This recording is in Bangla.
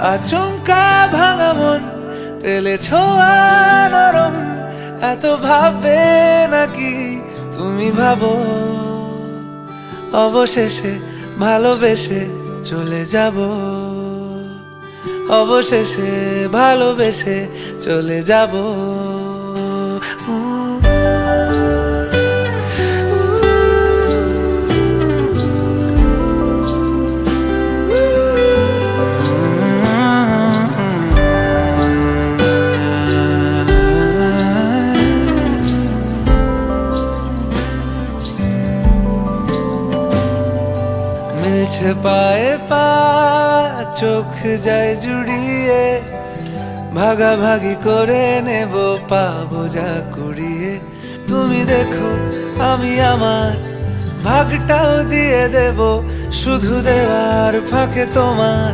আচমকা ভাঙা মন পেলে ছোঁয়া নরম, এত ভাববে নাকি তুমি ভাবো? অবশেষে ভালোবেসে চলে যাব, অবশেষে ভালোবেসে চলে যাব। মিলছে পায়ে পা, চোখ যায় জুড়িয়ে, ভাগাভাগি করে নেব পাবো যা কুড়িয়ে। তুমি দেখো আমি আমার ভাগটাও দিয়ে দেব, শুধু দেওয়ার ফাঁকে তোমার